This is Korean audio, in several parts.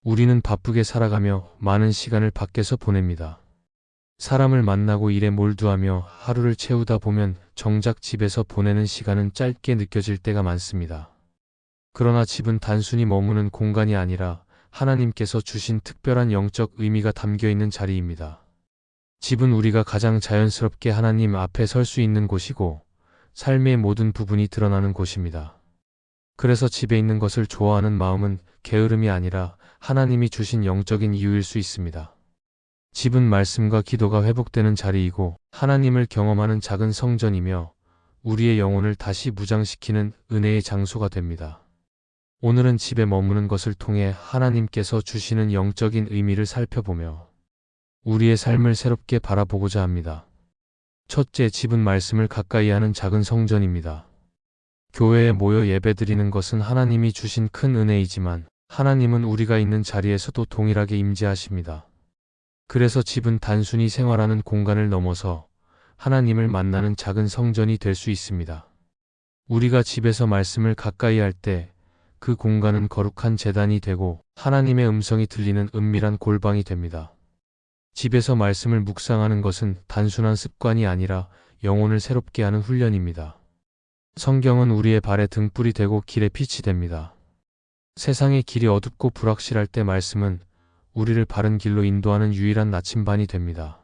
우리는 바쁘게 살아가며 많은 시간을 밖에서 보냅니다. 사람을 만나고 일에 몰두하며 하루를 채우다 보면 정작 집에서 보내는 시간은 짧게 느껴질 때가 많습니다. 그러나 집은 단순히 머무는 공간이 아니라 하나님께서 주신 특별한 영적 의미가 담겨 있는 자리입니다. 집은 우리가 가장 자연스럽게 하나님 앞에 설 수 있는 곳이고 삶의 모든 부분이 드러나는 곳입니다. 그래서 집에 있는 것을 좋아하는 마음은 게으름이 아니라 하나님이 주신 영적인 이유일 수 있습니다. 집은 말씀과 기도가 회복되는 자리이고 하나님을 경험하는 작은 성전이며 우리의 영혼을 다시 무장시키는 은혜의 장소가 됩니다. 오늘은 집에 머무는 것을 통해 하나님께서 주시는 영적인 의미를 살펴보며 우리의 삶을 새롭게 바라보고자 합니다. 첫째, 집은 말씀을 가까이 하는 작은 성전입니다. 교회에 모여 예배드리는 것은 하나님이 주신 큰 은혜이지만 하나님은 우리가 있는 자리에서도 동일하게 임재하십니다. 그래서 집은 단순히 생활하는 공간을 넘어서 하나님을 만나는 작은 성전이 될 수 있습니다. 우리가 집에서 말씀을 가까이 할 때 그 공간은 거룩한 제단이 되고 하나님의 음성이 들리는 은밀한 골방이 됩니다. 집에서 말씀을 묵상하는 것은 단순한 습관이 아니라 영혼을 새롭게 하는 훈련입니다. 성경은 우리의 발에 등불이 되고 길에 빛이 됩니다. 세상의 길이 어둡고 불확실할 때 말씀은 우리를 바른 길로 인도하는 유일한 나침반이 됩니다.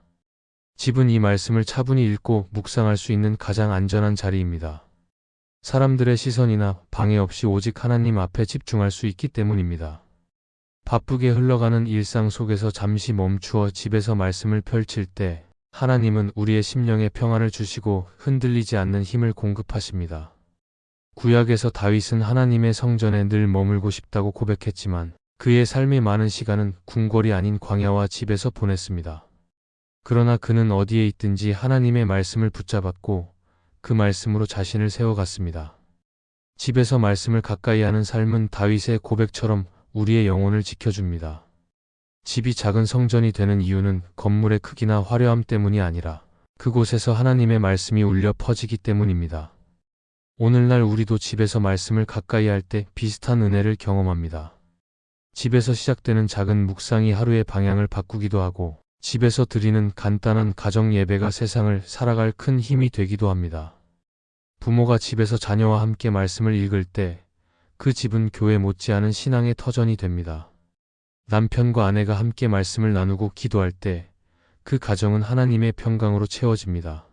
집은 이 말씀을 차분히 읽고 묵상할 수 있는 가장 안전한 자리입니다. 사람들의 시선이나 방해 없이 오직 하나님 앞에 집중할 수 있기 때문입니다. 바쁘게 흘러가는 일상 속에서 잠시 멈추어 집에서 말씀을 펼칠 때 하나님은 우리의 심령에 평안을 주시고 흔들리지 않는 힘을 공급하십니다. 구약에서 다윗은 하나님의 성전에 늘 머물고 싶다고 고백했지만 그의 삶의 많은 시간은 궁궐이 아닌 광야와 집에서 보냈습니다. 그러나 그는 어디에 있든지 하나님의 말씀을 붙잡았고 그 말씀으로 자신을 세워갔습니다. 집에서 말씀을 가까이 하는 삶은 다윗의 고백처럼 우리의 영혼을 지켜줍니다. 집이 작은 성전이 되는 이유는 건물의 크기나 화려함 때문이 아니라 그곳에서 하나님의 말씀이 울려 퍼지기 때문입니다. 오늘날 우리도 집에서 말씀을 가까이 할 때 비슷한 은혜를 경험합니다. 집에서 시작되는 작은 묵상이 하루의 방향을 바꾸기도 하고 집에서 드리는 간단한 가정 예배가 세상을 살아갈 큰 힘이 되기도 합니다. 부모가 집에서 자녀와 함께 말씀을 읽을 때 그 집은 교회 못지않은 신앙의 터전이 됩니다. 남편과 아내가 함께 말씀을 나누고 기도할 때 그 가정은 하나님의 평강으로 채워집니다.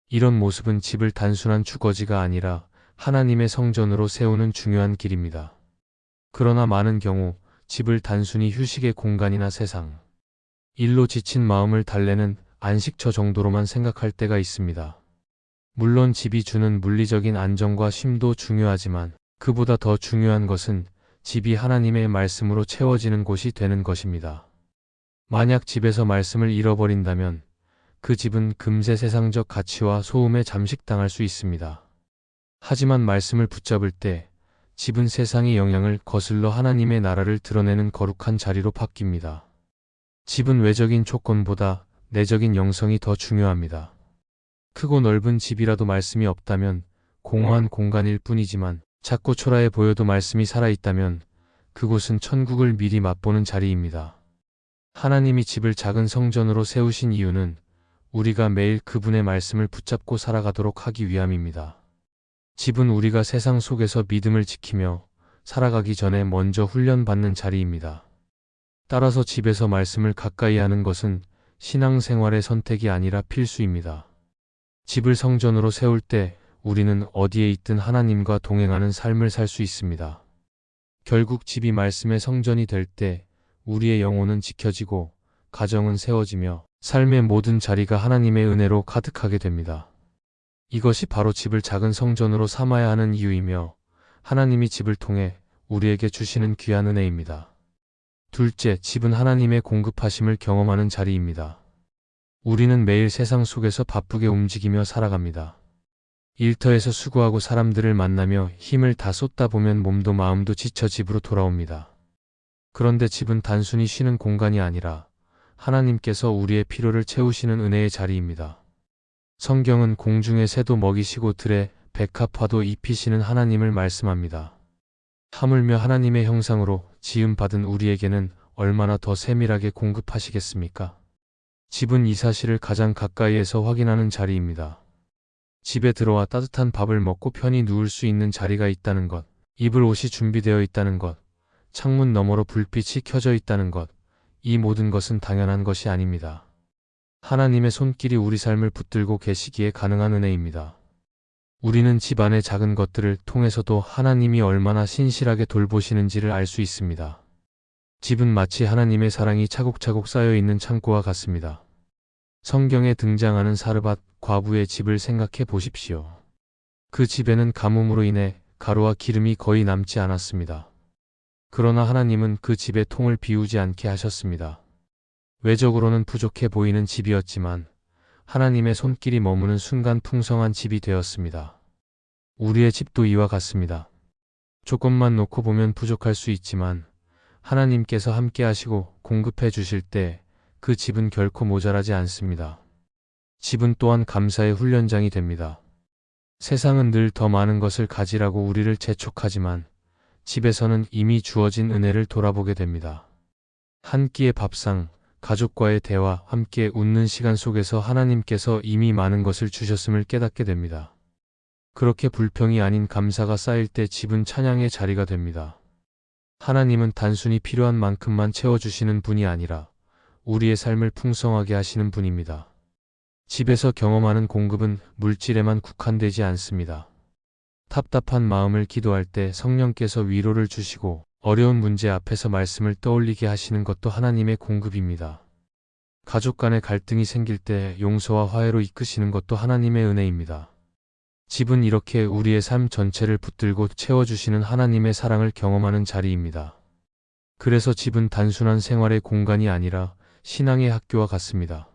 이런 모습은 집을 단순한 주거지가 아니라 하나님의 성전으로 세우는 중요한 길입니다. 그러나 많은 경우 집을 단순히 휴식의 공간이나 세상, 일로 지친 마음을 달래는 안식처 정도로만 생각할 때가 있습니다. 물론 집이 주는 물리적인 안정과 쉼도 중요하지만 그보다 더 중요한 것은 집이 하나님의 말씀으로 채워지는 곳이 되는 것입니다. 만약 집에서 말씀을 잃어버린다면 그 집은 금세 세상적 가치와 소음에 잠식당할 수 있습니다. 하지만 말씀을 붙잡을 때 집은 세상의 영향을 거슬러 하나님의 나라를 드러내는 거룩한 자리로 바뀝니다. 집은 외적인 조건보다 내적인 영성이 더 중요합니다. 크고 넓은 집이라도 말씀이 없다면 공허한 공간일 뿐이지만 작고 초라해 보여도 말씀이 살아있다면 그곳은 천국을 미리 맛보는 자리입니다. 하나님이 집을 작은 성전으로 세우신 이유는 우리가 매일 그분의 말씀을 붙잡고 살아가도록 하기 위함입니다. 집은 우리가 세상 속에서 믿음을 지키며 살아가기 전에 먼저 훈련받는 자리입니다. 따라서 집에서 말씀을 가까이 하는 것은 신앙생활의 선택이 아니라 필수입니다. 집을 성전으로 세울 때 우리는 어디에 있든 하나님과 동행하는 삶을 살 수 있습니다. 결국 집이 말씀의 성전이 될 때 우리의 영혼은 지켜지고 가정은 세워지며 삶의 모든 자리가 하나님의 은혜로 가득하게 됩니다. 이것이 바로 집을 작은 성전으로 삼아야 하는 이유이며 하나님이 집을 통해 우리에게 주시는 귀한 은혜입니다. 둘째, 집은 하나님의 공급하심을 경험하는 자리입니다. 우리는 매일 세상 속에서 바쁘게 움직이며 살아갑니다. 일터에서 수고하고 사람들을 만나며 힘을 다 쏟다 보면 몸도 마음도 지쳐 집으로 돌아옵니다. 그런데 집은 단순히 쉬는 공간이 아니라 하나님께서 우리의 필요를 채우시는 은혜의 자리입니다. 성경은 공중의 새도 먹이시고 들의 백합화도 입히시는 하나님을 말씀합니다. 하물며 하나님의 형상으로 지음받은 우리에게는 얼마나 더 세밀하게 공급하시겠습니까? 집은 이 사실을 가장 가까이에서 확인하는 자리입니다. 집에 들어와 따뜻한 밥을 먹고 편히 누울 수 있는 자리가 있다는 것, 입을 옷이 준비되어 있다는 것, 창문 너머로 불빛이 켜져 있다는 것, 이 모든 것은 당연한 것이 아닙니다. 하나님의 손길이 우리 삶을 붙들고 계시기에 가능한 은혜입니다. 우리는 집안의 작은 것들을 통해서도 하나님이 얼마나 신실하게 돌보시는지를 알 수 있습니다. 집은 마치 하나님의 사랑이 차곡차곡 쌓여 있는 창고와 같습니다. 성경에 등장하는 사르밧 과부의 집을 생각해 보십시오. 그 집에는 가뭄으로 인해 가루와 기름이 거의 남지 않았습니다. 그러나 하나님은 그 집의 통을 비우지 않게 하셨습니다. 외적으로는 부족해 보이는 집이었지만 하나님의 손길이 머무는 순간 풍성한 집이 되었습니다. 우리의 집도 이와 같습니다. 조금만 놓고 보면 부족할 수 있지만 하나님께서 함께 하시고 공급해 주실 때 그 집은 결코 모자라지 않습니다. 집은 또한 감사의 훈련장이 됩니다. 세상은 늘 더 많은 것을 가지라고 우리를 재촉하지만 집에서는 이미 주어진 은혜를 돌아보게 됩니다. 한 끼의 밥상, 가족과의 대화, 함께 웃는 시간 속에서 하나님께서 이미 많은 것을 주셨음을 깨닫게 됩니다. 그렇게 불평이 아닌 감사가 쌓일 때 집은 찬양의 자리가 됩니다. 하나님은 단순히 필요한 만큼만 채워주시는 분이 아니라 우리의 삶을 풍성하게 하시는 분입니다. 집에서 경험하는 공급은 물질에만 국한되지 않습니다. 답답한 마음을 기도할 때 성령께서 위로를 주시고 어려운 문제 앞에서 말씀을 떠올리게 하시는 것도 하나님의 공급입니다. 가족 간의 갈등이 생길 때 용서와 화해로 이끄시는 것도 하나님의 은혜입니다. 집은 이렇게 우리의 삶 전체를 붙들고 채워주시는 하나님의 사랑을 경험하는 자리입니다. 그래서 집은 단순한 생활의 공간이 아니라 신앙의 학교와 같습니다.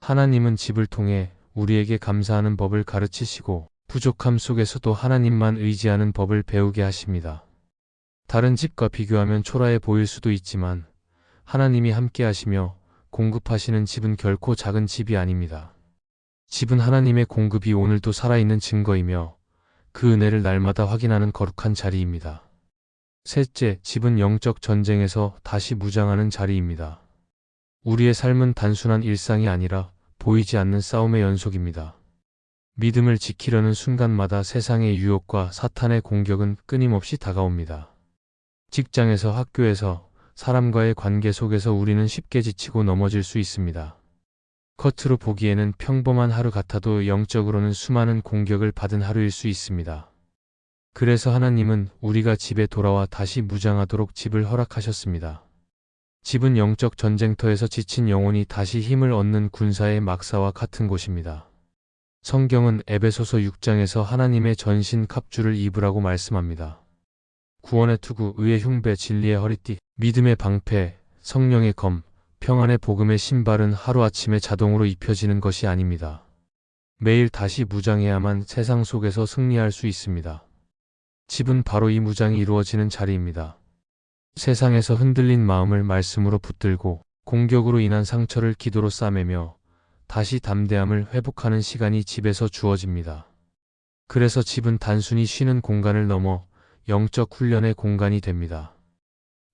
하나님은 집을 통해 우리에게 감사하는 법을 가르치시고 부족함 속에서도 하나님만 의지하는 법을 배우게 하십니다. 다른 집과 비교하면 초라해 보일 수도 있지만 하나님이 함께 하시며 공급하시는 집은 결코 작은 집이 아닙니다. 집은 하나님의 공급이 오늘도 살아있는 증거이며 그 은혜를 날마다 확인하는 거룩한 자리입니다. 셋째, 집은 영적 전쟁에서 다시 무장하는 자리입니다. 우리의 삶은 단순한 일상이 아니라 보이지 않는 싸움의 연속입니다. 믿음을 지키려는 순간마다 세상의 유혹과 사탄의 공격은 끊임없이 다가옵니다. 직장에서, 학교에서, 사람과의 관계 속에서 우리는 쉽게 지치고 넘어질 수 있습니다. 겉으로 보기에는 평범한 하루 같아도 영적으로는 수많은 공격을 받은 하루일 수 있습니다. 그래서 하나님은 우리가 집에 돌아와 다시 무장하도록 집을 허락하셨습니다. 집은 영적 전쟁터에서 지친 영혼이 다시 힘을 얻는 군사의 막사와 같은 곳입니다. 성경은 에베소서 6장에서 하나님의 전신 갑주를 입으라고 말씀합니다. 구원의 투구, 의의 흉배, 진리의 허리띠, 믿음의 방패, 성령의 검, 평안의 복음의 신발은 하루아침에 자동으로 입혀지는 것이 아닙니다. 매일 다시 무장해야만 세상 속에서 승리할 수 있습니다. 집은 바로 이 무장이 이루어지는 자리입니다. 세상에서 흔들린 마음을 말씀으로 붙들고 공격으로 인한 상처를 기도로 싸매며 다시 담대함을 회복하는 시간이 집에서 주어집니다. 그래서 집은 단순히 쉬는 공간을 넘어 영적 훈련의 공간이 됩니다.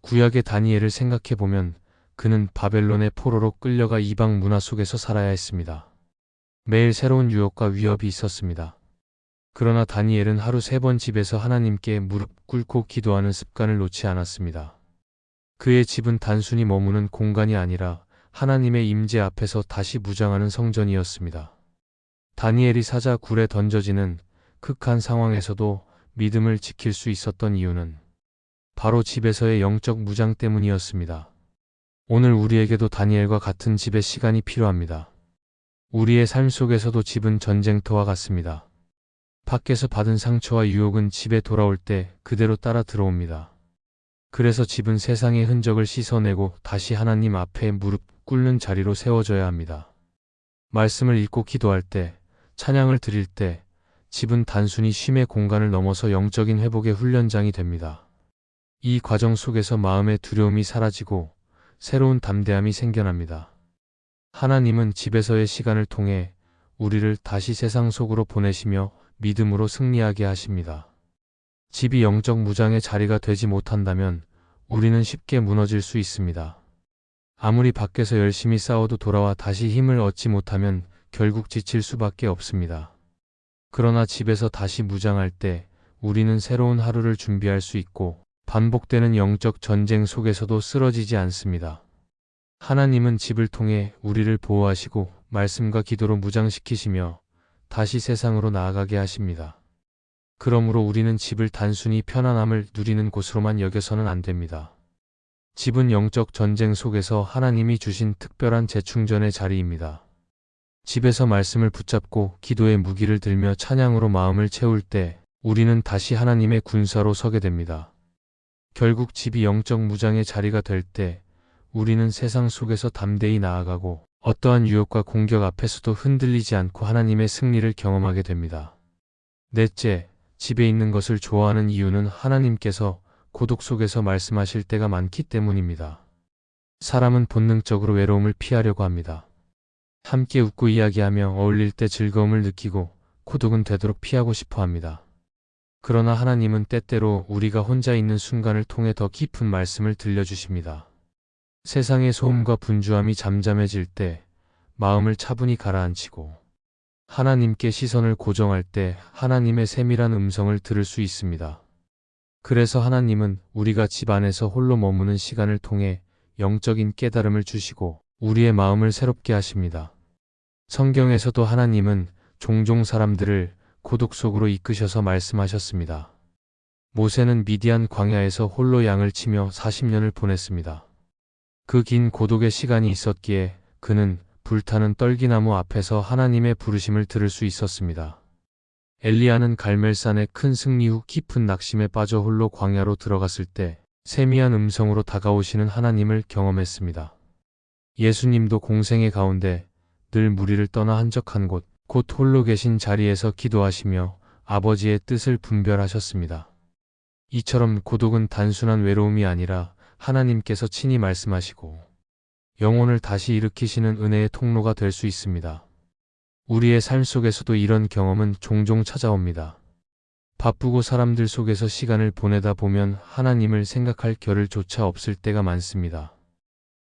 구약의 다니엘을 생각해보면 그는 바벨론의 포로로 끌려가 이방 문화 속에서 살아야 했습니다. 매일 새로운 유혹과 위협이 있었습니다. 그러나 다니엘은 하루 3번 집에서 하나님께 무릎 꿇고 기도하는 습관을 놓지 않았습니다. 그의 집은 단순히 머무는 공간이 아니라 하나님의 임재 앞에서 다시 무장하는 성전이었습니다. 다니엘이 사자 굴에 던져지는 극한 상황에서도 믿음을 지킬 수 있었던 이유는 바로 집에서의 영적 무장 때문이었습니다. 오늘 우리에게도 다니엘과 같은 집의 시간이 필요합니다. 우리의 삶 속에서도 집은 전쟁터와 같습니다. 밖에서 받은 상처와 유혹은 집에 돌아올 때 그대로 따라 들어옵니다. 그래서 집은 세상의 흔적을 씻어내고 다시 하나님 앞에 무릎 꿇는 자리로 세워져야 합니다. 말씀을 읽고 기도할 때, 찬양을 드릴 때, 집은 단순히 쉼의 공간을 넘어서 영적인 회복의 훈련장이 됩니다. 이 과정 속에서 마음의 두려움이 사라지고 새로운 담대함이 생겨납니다. 하나님은 집에서의 시간을 통해 우리를 다시 세상 속으로 보내시며 믿음으로 승리하게 하십니다. 집이 영적 무장의 자리가 되지 못한다면 우리는 쉽게 무너질 수 있습니다. 아무리 밖에서 열심히 싸워도 돌아와 다시 힘을 얻지 못하면 결국 지칠 수밖에 없습니다. 그러나 집에서 다시 무장할 때 우리는 새로운 하루를 준비할 수 있고 반복되는 영적 전쟁 속에서도 쓰러지지 않습니다. 하나님은 집을 통해 우리를 보호하시고 말씀과 기도로 무장시키시며 다시 세상으로 나아가게 하십니다. 그러므로 우리는 집을 단순히 편안함을 누리는 곳으로만 여겨서는 안 됩니다. 집은 영적 전쟁 속에서 하나님이 주신 특별한 재충전의 자리입니다. 집에서 말씀을 붙잡고 기도의 무기를 들며 찬양으로 마음을 채울 때 우리는 다시 하나님의 군사로 서게 됩니다. 결국 집이 영적 무장의 자리가 될 때 우리는 세상 속에서 담대히 나아가고 어떠한 유혹과 공격 앞에서도 흔들리지 않고 하나님의 승리를 경험하게 됩니다. 넷째, 집에 있는 것을 좋아하는 이유는 하나님께서 고독 속에서 말씀하실 때가 많기 때문입니다. 사람은 본능적으로 외로움을 피하려고 합니다. 함께 웃고 이야기하며 어울릴 때 즐거움을 느끼고 고독은 되도록 피하고 싶어 합니다. 그러나 하나님은 때때로 우리가 혼자 있는 순간을 통해 더 깊은 말씀을 들려주십니다. 세상의 소음과 분주함이 잠잠해질 때 마음을 차분히 가라앉히고 하나님께 시선을 고정할 때 하나님의 세밀한 음성을 들을 수 있습니다. 그래서 하나님은 우리가 집 안에서 홀로 머무는 시간을 통해 영적인 깨달음을 주시고 우리의 마음을 새롭게 하십니다. 성경에서도 하나님은 종종 사람들을 고독 속으로 이끄셔서 말씀하셨습니다. 모세는 미디안 광야에서 홀로 양을 치며 40년을 보냈습니다. 그 긴 고독의 시간이 있었기에 그는 불타는 떨기나무 앞에서 하나님의 부르심을 들을 수 있었습니다. 엘리야는 갈멜산의 큰 승리 후 깊은 낙심에 빠져 홀로 광야로 들어갔을 때 세미한 음성으로 다가오시는 하나님을 경험했습니다. 예수님도 공생의 가운데 늘 무리를 떠나 한적한 곳, 곧 홀로 계신 자리에서 기도하시며 아버지의 뜻을 분별하셨습니다. 이처럼 고독은 단순한 외로움이 아니라 하나님께서 친히 말씀하시고 영혼을 다시 일으키시는 은혜의 통로가 될 수 있습니다. 우리의 삶 속에서도 이런 경험은 종종 찾아옵니다. 바쁘고 사람들 속에서 시간을 보내다 보면 하나님을 생각할 겨를조차 없을 때가 많습니다.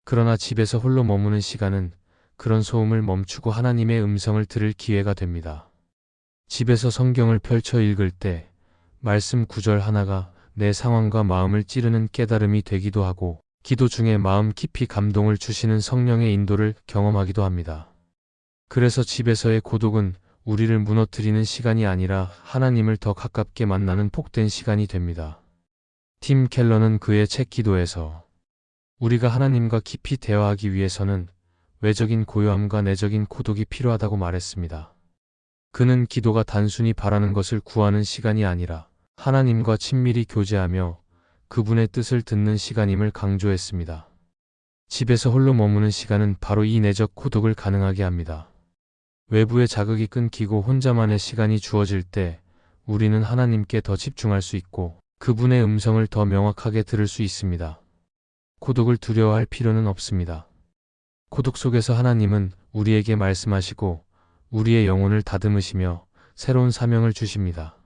그러나 집에서 홀로 머무는 시간은 그런 소음을 멈추고 하나님의 음성을 들을 기회가 됩니다. 집에서 성경을 펼쳐 읽을 때 말씀 구절 하나가 내 상황과 마음을 찌르는 깨달음이 되기도 하고 기도 중에 마음 깊이 감동을 주시는 성령의 인도를 경험하기도 합니다. 그래서 집에서의 고독은 우리를 무너뜨리는 시간이 아니라 하나님을 더 가깝게 만나는 복된 시간이 됩니다. 팀 켈러는 그의 책 기도에서 우리가 하나님과 깊이 대화하기 위해서는 외적인 고요함과 내적인 고독이 필요하다고 말했습니다. 그는 기도가 단순히 바라는 것을 구하는 시간이 아니라 하나님과 친밀히 교제하며 그분의 뜻을 듣는 시간임을 강조했습니다. 집에서 홀로 머무는 시간은 바로 이 내적 고독을 가능하게 합니다. 외부의 자극이 끊기고 혼자만의 시간이 주어질 때 우리는 하나님께 더 집중할 수 있고 그분의 음성을 더 명확하게 들을 수 있습니다. 고독을 두려워할 필요는 없습니다. 고독 속에서 하나님은 우리에게 말씀하시고 우리의 영혼을 다듬으시며 새로운 사명을 주십니다.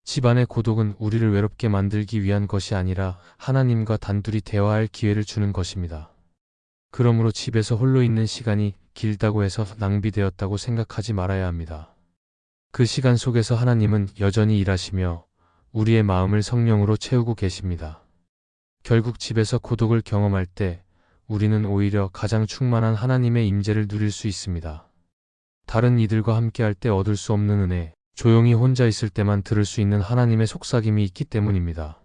집안의 고독은 우리를 외롭게 만들기 위한 것이 아니라 하나님과 단둘이 대화할 기회를 주는 것입니다. 그러므로 집에서 홀로 있는 시간이 길다고 해서 낭비되었다고 생각하지 말아야 합니다. 그 시간 속에서 하나님은 여전히 일하시며 우리의 마음을 성령으로 채우고 계십니다. 결국 집에서 고독을 경험할 때 우리는 오히려 가장 충만한 하나님의 임재를 누릴 수 있습니다. 다른 이들과 함께할 때 얻을 수 없는 은혜, 조용히 혼자 있을 때만 들을 수 있는 하나님의 속삭임이 있기 때문입니다.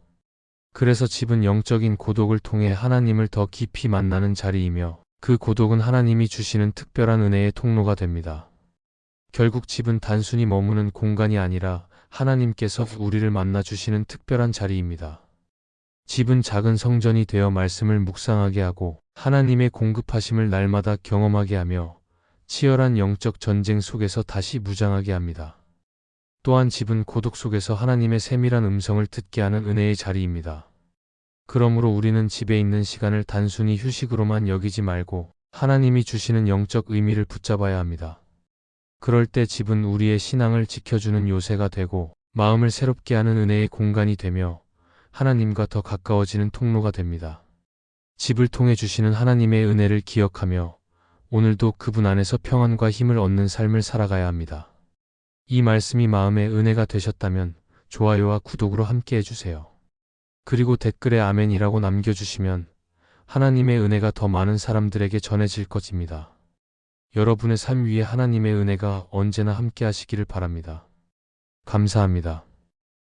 그래서 집은 영적인 고독을 통해 하나님을 더 깊이 만나는 자리이며 그 고독은 하나님이 주시는 특별한 은혜의 통로가 됩니다. 결국 집은 단순히 머무는 공간이 아니라 하나님께서 우리를 만나 주시는 특별한 자리입니다. 집은 작은 성전이 되어 말씀을 묵상하게 하고 하나님의 공급하심을 날마다 경험하게 하며 치열한 영적 전쟁 속에서 다시 무장하게 합니다. 또한 집은 고독 속에서 하나님의 세밀한 음성을 듣게 하는 은혜의 자리입니다. 그러므로 우리는 집에 있는 시간을 단순히 휴식으로만 여기지 말고 하나님이 주시는 영적 의미를 붙잡아야 합니다. 그럴 때 집은 우리의 신앙을 지켜주는 요새가 되고 마음을 새롭게 하는 은혜의 공간이 되며 하나님과 더 가까워지는 통로가 됩니다. 집을 통해 주시는 하나님의 은혜를 기억하며 오늘도 그분 안에서 평안과 힘을 얻는 삶을 살아가야 합니다. 이 말씀이 마음의 은혜가 되셨다면 좋아요와 구독으로 함께 해주세요. 그리고 댓글에 아멘이라고 남겨주시면 하나님의 은혜가 더 많은 사람들에게 전해질 것입니다. 여러분의 삶 위에 하나님의 은혜가 언제나 함께 하시기를 바랍니다. 감사합니다.